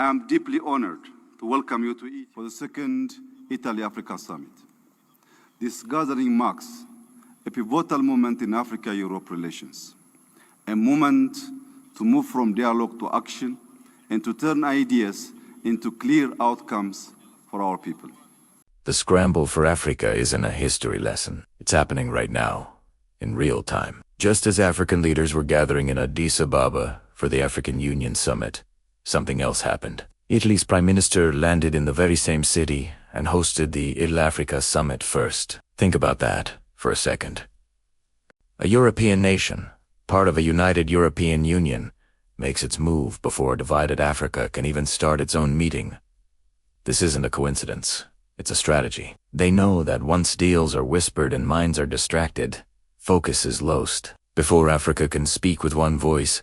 I am deeply honored to welcome you to Egypt for the second Italy-Africa Summit. This gathering marks a pivotal moment in Africa-Europe relations, a moment to move from dialogue to action and to turn ideas into clear outcomes for our people. The scramble for Africa isn't a history lesson. It's happening right now, in real time. Just as African leaders were gathering in Addis Ababa for the African Union Summit, something else happened. Italy's Prime Minister landed in the very same city and hosted the Italy-Africa Summit first. Think about that for a second. A European nation, part of a united European Union, makes its move before a divided Africa can even start its own meeting. This isn't a coincidence. It's a strategy. They know that once deals are whispered and minds are distracted, focus is lost. Before Africa can speak with one voice,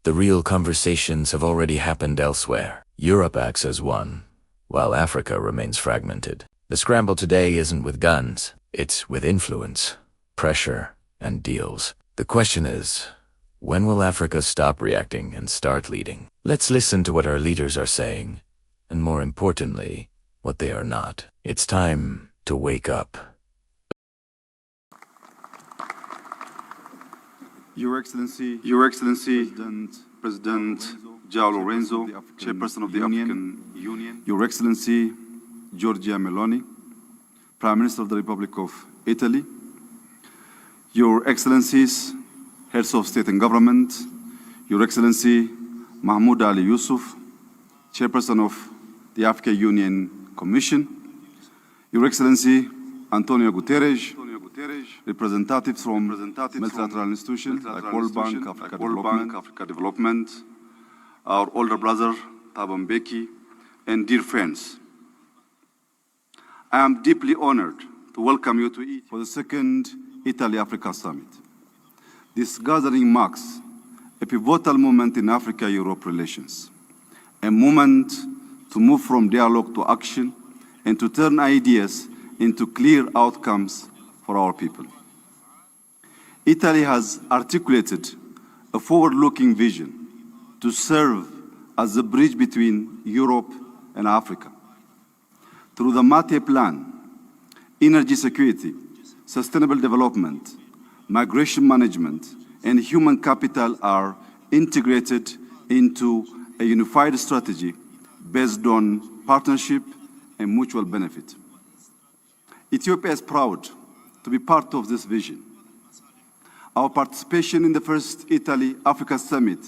the real conversations have already happened elsewhere. Europe acts as one, while Africa remains fragmented. The scramble today isn't with guns, it's with influence, pressure, and deals. The question is, when will Africa stop reacting and start leading? Let's listen to what our leaders are saying, and more importantly, what they are not. It's time to wake up. Your Excellency, President João Lorenzo, Chairperson of the African Union, Your Excellency Giorgia Meloni, Prime Minister of the Republic of Italy, Your Excellencies, Heads of State and Government, Your Excellency Mahmoud Ali Yusuf, Chairperson of the African Union Commission, Your Excellency Antonio Guterres, representatives from multilateral institutions like World Bank, Africa Development, our older brother Thabo Mbeki, and dear friends. I am deeply honored to welcome you to Egypt for the second Italy-Africa Summit. This gathering marks a pivotal moment in Africa-Europe relations, a moment to move from dialogue to action and to turn ideas into clear outcomes for our people. Italy has articulated a forward-looking vision to serve as the bridge between Europe and Africa. Through the Mattei plan, energy security, sustainable development, migration management, and human capital are integrated into a unified strategy based on partnership and mutual benefit. Ethiopia is proud to be part of this vision. Our participation in the first Italy-Africa Summit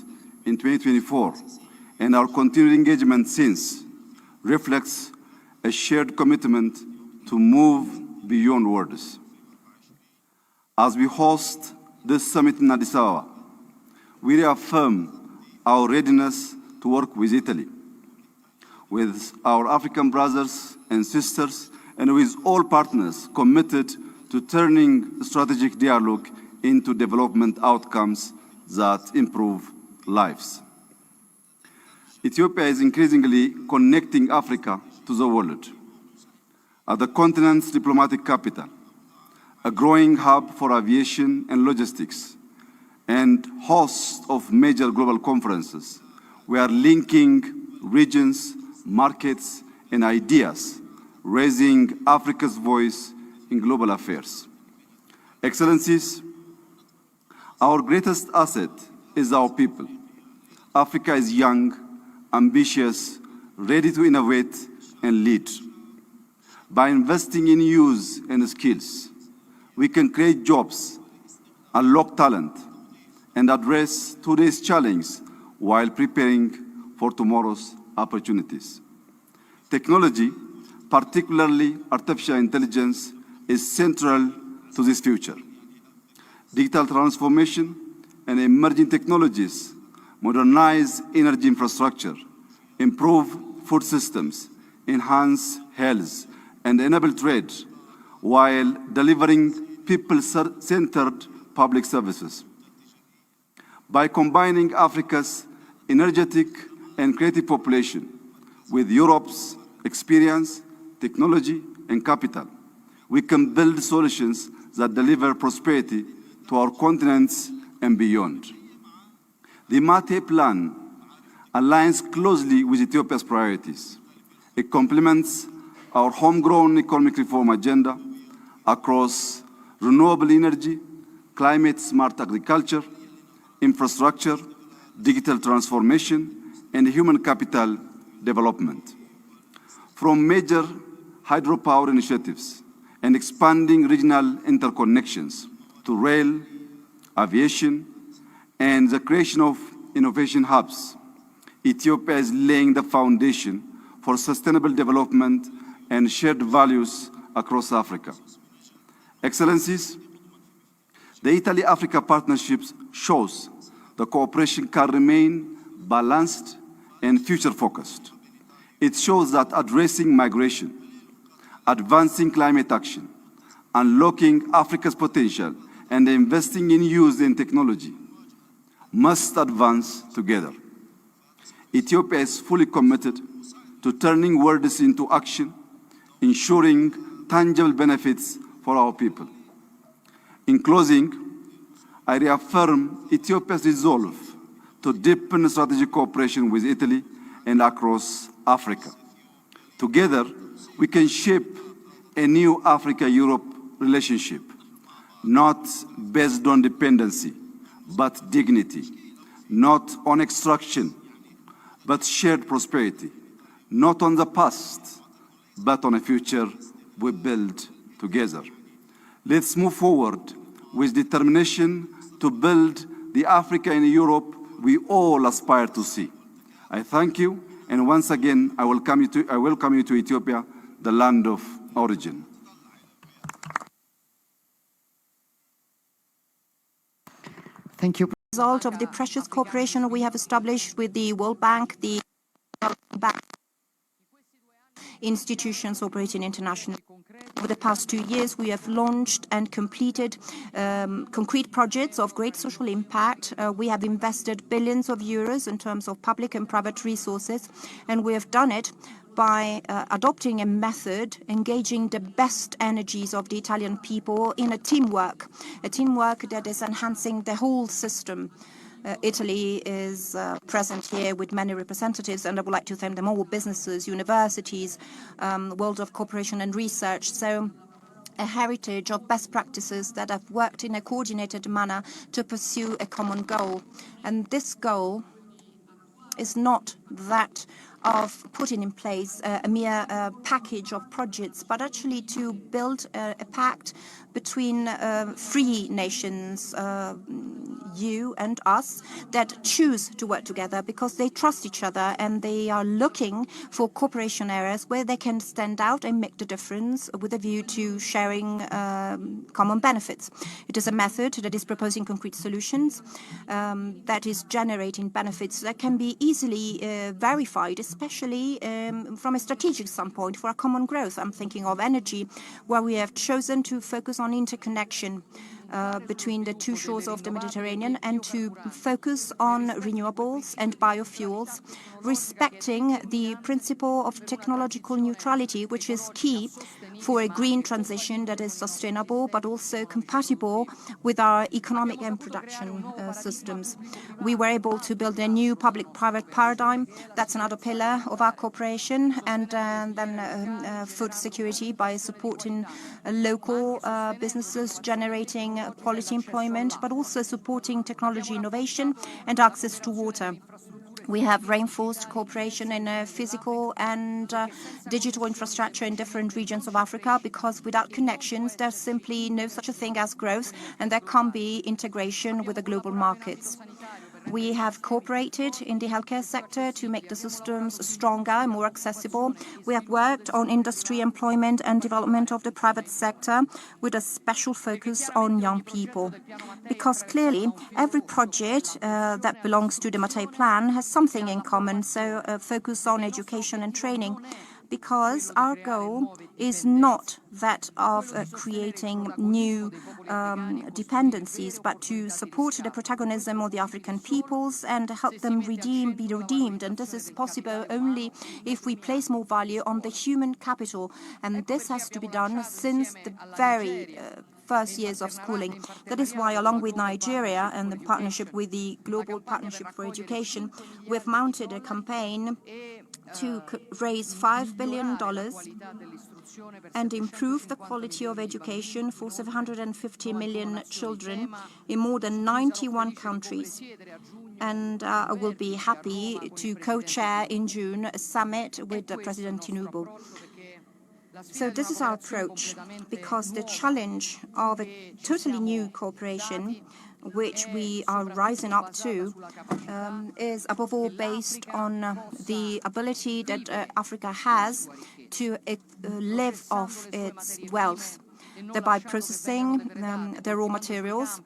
in 2024 and our continued engagement since reflects a shared commitment to move beyond words. As we host this summit in Addis Ababa, we reaffirm our readiness to work with Italy, with our African brothers and sisters, and with all partners committed to turning strategic dialogue into development outcomes that improve lives. Ethiopia is increasingly connecting Africa to the world. At the continent's diplomatic capital, a growing hub for aviation and logistics, and host of major global conferences, we are linking regions, markets, and ideas, raising Africa's voice in global affairs. Excellencies, our greatest asset is our people. Africa is young, ambitious, ready to innovate and lead. By investing in youth and skills, we can create jobs, unlock talent, and address today's challenges while preparing for tomorrow's opportunities. Technology, particularly artificial intelligence, is central to this future. Digital transformation and emerging technologies modernize energy infrastructure, improve food systems, enhance health, and enable trade, while delivering people-centered public services. By combining Africa's energetic and creative population with Europe's experience, technology, and capital, we can build solutions that deliver prosperity to our continents and beyond. The Mattei plan aligns closely with Ethiopia's priorities. It complements our homegrown economic reform agenda across renewable energy, climate-smart agriculture, infrastructure, digital transformation, and human capital development. From major hydropower initiatives and expanding regional interconnections to rail, aviation, and the creation of innovation hubs, Ethiopia is laying the foundation for sustainable development and shared values across Africa. Excellencies, the Italy-Africa partnership shows the cooperation can remain balanced and future-focused. It shows that addressing migration, advancing climate action, unlocking Africa's potential, and investing in youth and technology must advance together. Ethiopia is fully committed to turning words into action, ensuring tangible benefits for our people. In closing, I reaffirm Ethiopia's resolve to deepen strategic cooperation with Italy and across Africa. Together, we can shape a new Africa-Europe relationship, not based on dependency, but dignity, not on extraction, but shared prosperity, not on the past, but on a future we build together. Let's move forward with determination to build the Africa and Europe we all aspire to see. I thank you, and once again, I welcome you to Ethiopia, the land of origin. Thank you. Result of the precious cooperation we have established with the World Bank, the institutions operating internationally. Over the past 2 years, we have launched and completed concrete projects of great social impact. We have invested billions of euros in terms of public and private resources, and we have done it by adopting a method, engaging the best energies of the Italian people in a teamwork that is enhancing the whole system. Italy is present here with many representatives, and I would like to thank them all, businesses, universities, world of cooperation and research. So a heritage of best practices that have worked in a coordinated manner to pursue a common goal. And this goal is not that of putting in place a mere package of projects, but actually to build a pact between free nations, you and us, that choose to work together because they trust each other and they are looking for cooperation areas where they can stand out and make the difference with a view to sharing common benefits. It is a method that is proposing concrete solutions, that is generating benefits that can be easily verified, especially from a strategic standpoint for our common growth. I'm thinking of energy, where we have chosen to focus on interconnection between the two shores of the Mediterranean and to focus on renewables and biofuels, respecting the principle of technological neutrality, which is key for a green transition that is sustainable but also compatible with our economic and production systems. We were able to build a new public-private paradigm. That's another pillar of our cooperation, and then food security by supporting local businesses, generating quality employment, but also supporting technology innovation and access to water. We have reinforced cooperation in physical and digital infrastructure in different regions of Africa, because without connections, there's simply no such a thing as growth, and there can't be integration with the global markets. We have cooperated in the healthcare sector to make the systems stronger and more accessible. We have worked on industry, employment and development of the private sector with a special focus on young people. Because clearly, every project that belongs to the Mattei plan has something in common, so a focus on education and training. Because our goal is not that of creating new dependencies, but to support the protagonism of the African peoples and help them be redeemed. And this is possible only if we place more value on the human capital. And this has to be done since the very first years of schooling. That is why, along with Nigeria and the partnership with the Global Partnership for Education, we've mounted a campaign to raise $5 billion and improve the quality of education for 750 million children in more than 91 countries. And I will be happy to co-chair in June a summit with President Tinubu. So this is our approach, because the challenge of a totally new cooperation, which we are rising up to, is above all based on the ability that Africa has to live off its wealth, thereby processing the raw materials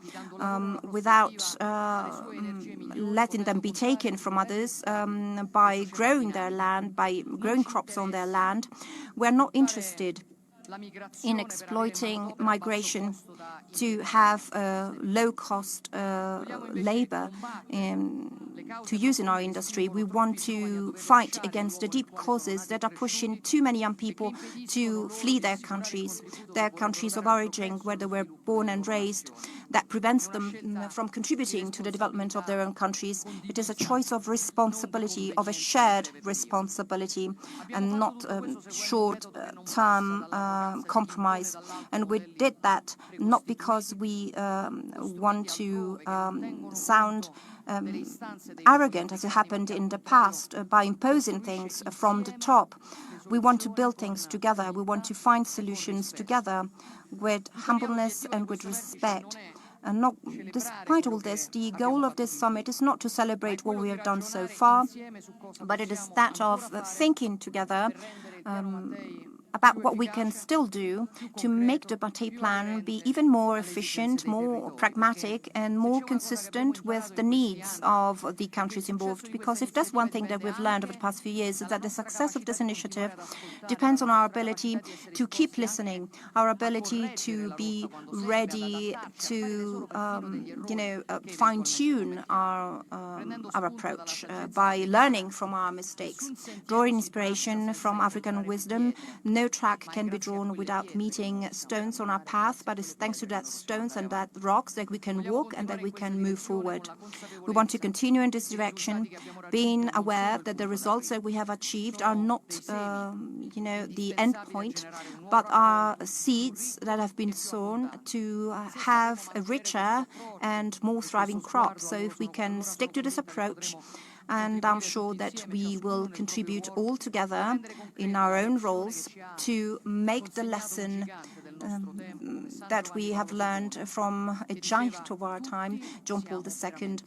without letting them be taken from others, by growing their land, by growing crops on their land. We're not interested in exploiting migration to have low-cost labor to use in our industry. We want to fight against the deep causes that are pushing too many young people to flee their countries of origin, where they were born and raised, that prevents them from contributing to the development of their own countries. It is a choice of responsibility, of a shared responsibility, and not short-term compromise. And we did that not because we want to sound arrogant, as it happened in the past, by imposing things from the top. We want to build things together. We want to find solutions together with humbleness and with respect. And not, despite all this, the goal of this summit is not to celebrate what we have done so far, but it is that of thinking together about what we can still do to make the Mattei plan be even more efficient, more pragmatic, and more consistent with the needs of the countries involved. Because if there's one thing that we've learned over the past few years, is that the success of this initiative depends on our ability to keep listening, our ability to be ready to, fine-tune our approach by learning from our mistakes, drawing inspiration from African wisdom. No track can be drawn without meeting stones on our path, but it's thanks to that stones and that rocks that we can walk and that we can move forward. We want to continue in this direction, being aware that the results that we have achieved are not, the end point, but are seeds that have been sown to have a richer and more thriving crop. So if we can stick to this approach, and I'm sure that we will contribute all together in our own roles to make the lesson that we have learned from a giant of our time, John Paul II.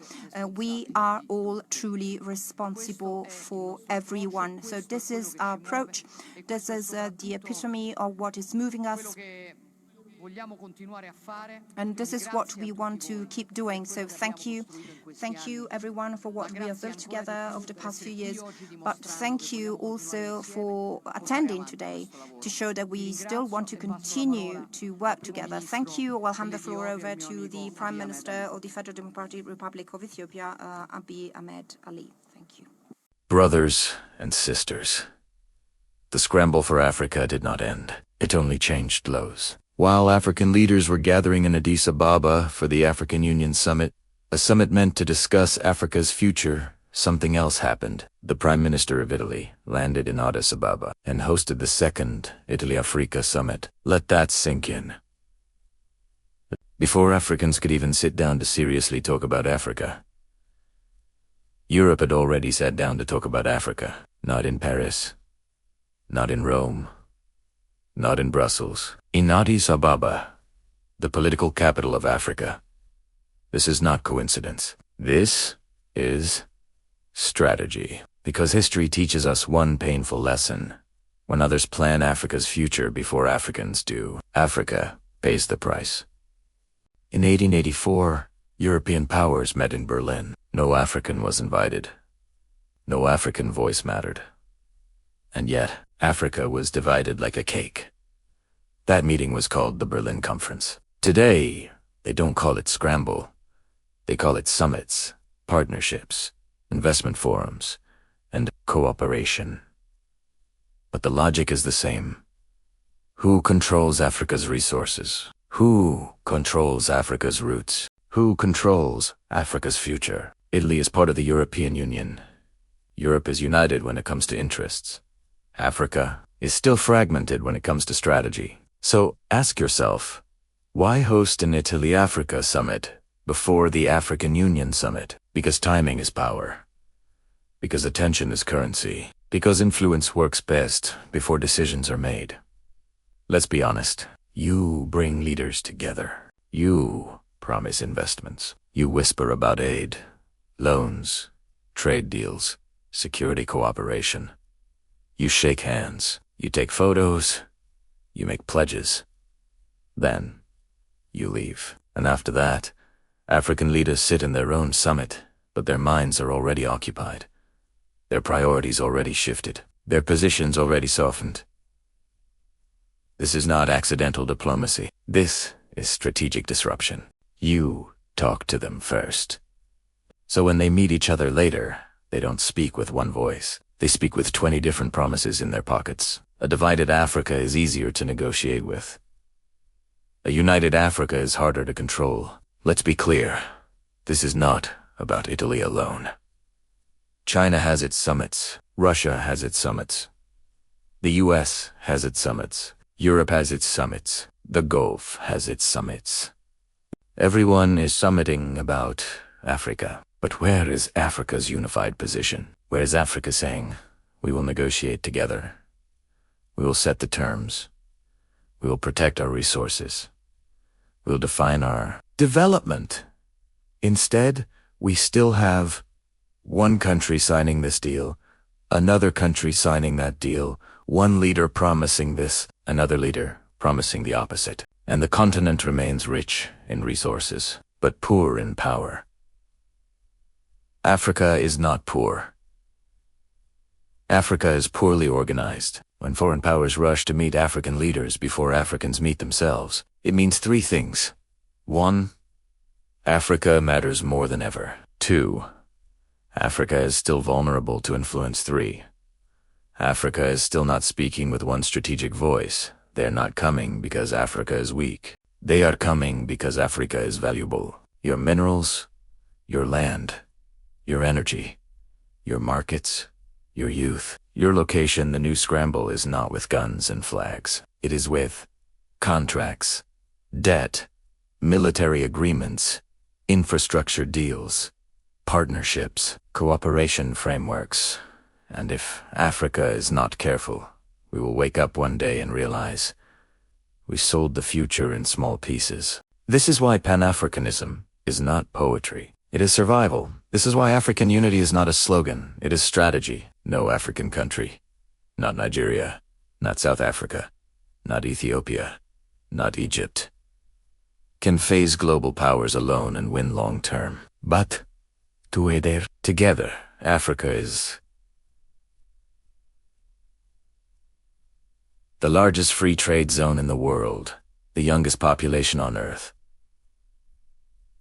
We are all truly responsible for everyone. So this is our approach. This is the epitome of what is moving us. And this is what we want to keep doing. So thank you everyone for what we have built together over the past few years. But thank you also for attending today to show that we still want to continue to work together. Thank you. I'll hand the floor over to the Prime Minister of the Federal Democratic Republic of Ethiopia, Abiy Ahmed Ali. Thank you. Brothers and sisters, the scramble for Africa did not end. It only changed clothes. While African leaders were gathering in Addis Ababa for the African Union Summit, a summit meant to discuss Africa's future, something else happened. The Prime Minister of Italy landed in Addis Ababa and hosted the second Italy-Africa Summit. Let that sink in. Before Africans could even sit down to seriously talk about Africa, Europe had already sat down to talk about Africa. Not in Paris, not in Rome, not in Brussels. In Addis Ababa, the political capital of Africa. This is not coincidence. This is strategy. Because history teaches us one painful lesson. When others plan Africa's future before Africans do, Africa pays the price. In 1884, European powers met in Berlin. No African was invited. No African voice mattered. And yet, Africa was divided like a cake. That meeting was called the Berlin Conference. Today, they don't call it Scramble. They call it summits, partnerships, investment forums, and cooperation. But the logic is the same. Who controls Africa's resources? Who controls Africa's roots? Who controls Africa's future? Italy is part of the European Union. Europe is united when it comes to interests. Africa is still fragmented when it comes to strategy. So ask yourself, why host an Italy-Africa summit before the African Union summit? Because timing is power. Because attention is currency. Because influence works best before decisions are made. Let's be honest. You bring leaders together. You promise investments. You whisper about aid, loans, trade deals, security cooperation. You shake hands. You take photos. You make pledges. Then, you leave. And after that, African leaders sit in their own summit, but their minds are already occupied. Their priorities already shifted. Their positions already softened. This is not accidental diplomacy. This is strategic disruption. You talk to them first. So when they meet each other later, they don't speak with one voice. They speak with 20 different promises in their pockets. A divided Africa is easier to negotiate with. A united Africa is harder to control. Let's be clear. This is not about Italy alone. China has its summits. Russia has its summits. The US has its summits. Europe has its summits. The Gulf has its summits. Everyone is summiting about Africa. But where is Africa's unified position? Where is Africa saying, we will negotiate together? We will set the terms. We will protect our resources. We will define our development. Instead, we still have one country signing this deal, another country signing that deal, one leader promising this, another leader promising the opposite. And the continent remains rich in resources, but poor in power. Africa is not poor. Africa is poorly organized. When foreign powers rush to meet African leaders before Africans meet themselves, it means three things. 1. Africa matters more than ever. 2. Africa is still vulnerable to influence. 3. Africa is still not speaking with one strategic voice. They are not coming because Africa is weak. They are coming because Africa is valuable. Your minerals, your land, your energy, your markets, your youth. Your location, the new Scramble, is not with guns and flags. It is with contracts, debt, military agreements, infrastructure deals, partnerships, cooperation frameworks. And if Africa is not careful, we will wake up one day and realize we sold the future in small pieces. This is why Pan-Africanism is not poetry. It is survival. This is why African unity is not a slogan. It is strategy. No African country, not Nigeria, not South Africa, not Ethiopia, not Egypt, can face global powers alone and win long term. But together, Africa is the largest free trade zone in the world, the youngest population on Earth,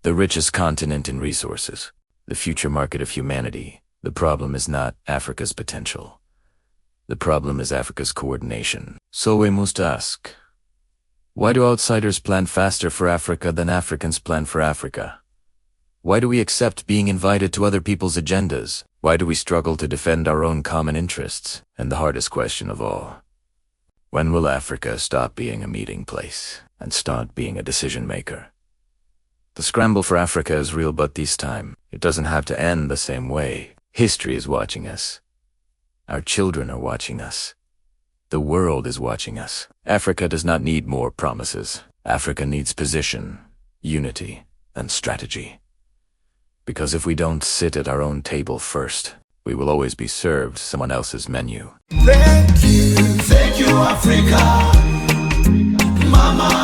the richest continent in resources, the future market of humanity. The problem is not Africa's potential. The problem is Africa's coordination. So we must ask, why do outsiders plan faster for Africa than Africans plan for Africa? Why do we accept being invited to other people's agendas? Why do we struggle to defend our own common interests? And the hardest question of all, when will Africa stop being a meeting place and start being a decision maker? The scramble for Africa is real, but this time, it doesn't have to end the same way. History is watching us. Our children are watching us. The world is watching us. Africa does not need more promises. Africa needs position, unity, and strategy. Because if we don't sit at our own table first, we will always be served someone else's menu. Thank you, Africa. Mama.